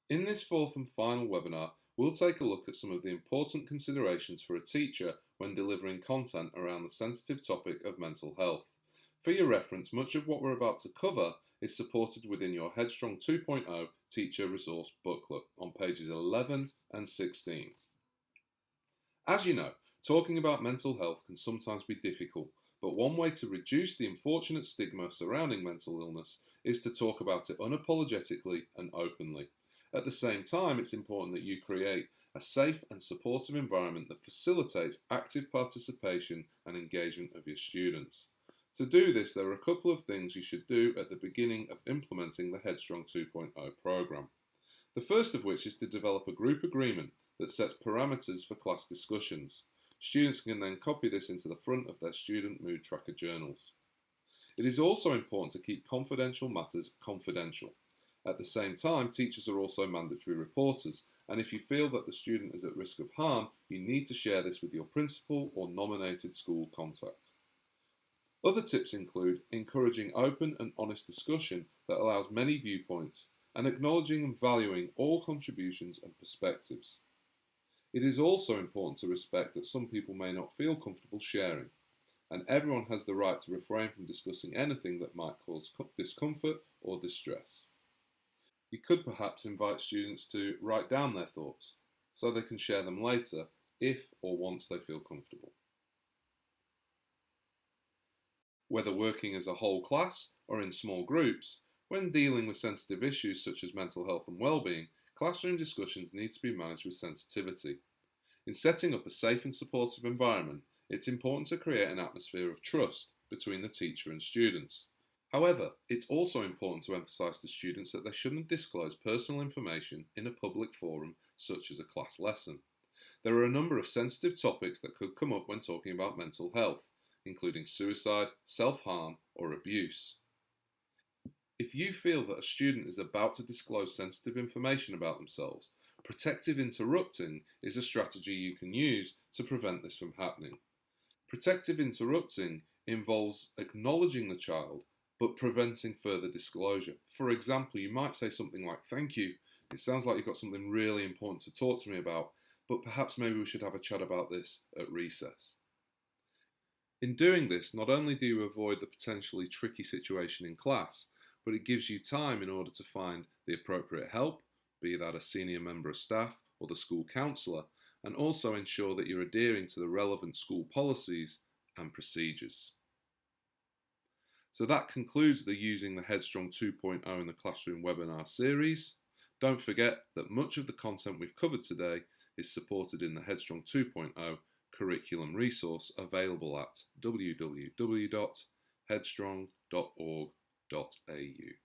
In this fourth and final webinar, we'll take a look at some of the important considerations for a teacher when delivering content around the sensitive topic of mental health. For your reference, much of what we're about to cover is supported within your HeadStrong 2.0 Teacher Resource Booklet on pages 11 and 16. As you know, talking about mental health can sometimes be difficult, but one way to reduce the unfortunate stigma surrounding mental illness is to talk about it unapologetically and openly. At the same time, it's important that you create a safe and supportive environment that facilitates active participation and engagement of your students. To do this, there are a couple of things you should do at the beginning of implementing the HeadStrong 2.0 program. The first of which is to develop a group agreement that sets parameters for class discussions. Students can then copy this into the front of their student mood tracker journals. It is also important to keep confidential matters confidential. At the same time, teachers are also mandatory reporters, and if you feel that the student is at risk of harm, you need to share this with your principal or nominated school contact. Other tips include encouraging open and honest discussion that allows many viewpoints, and acknowledging and valuing all contributions and perspectives. It is also important to respect that some people may not feel comfortable sharing, and everyone has the right to refrain from discussing anything that might cause discomfort or distress. You could perhaps invite students to write down their thoughts so they can share them later if or once they feel comfortable. Whether working as a whole class or in small groups, when dealing with sensitive issues such as mental health and well-being, classroom discussions need to be managed with sensitivity. In setting up a safe and supportive environment, it's important to create an atmosphere of trust between the teacher and students. However, it's also important to emphasise to students that they shouldn't disclose personal information in a public forum such as a class lesson. There are a number of sensitive topics that could come up when talking about mental health, including suicide, self-harm, or abuse. If you feel that a student is about to disclose sensitive information about themselves, protective interrupting is a strategy you can use to prevent this from happening. Protective interrupting involves acknowledging the child but preventing further disclosure. For example, you might say something like, "Thank you, it sounds like you've got something really important to talk to me about, but perhaps maybe we should have a chat about this at recess." In doing this, not only do you avoid the potentially tricky situation in class, but it gives you time in order to find the appropriate help, be that a senior member of staff or the school counsellor, and also ensure that you're adhering to the relevant school policies and procedures. So that concludes the Using the HeadStrong 2.0 in the Classroom webinar series. Don't forget that much of the content we've covered today is supported in the HeadStrong 2.0 curriculum resource available at www.headstrong.org.au.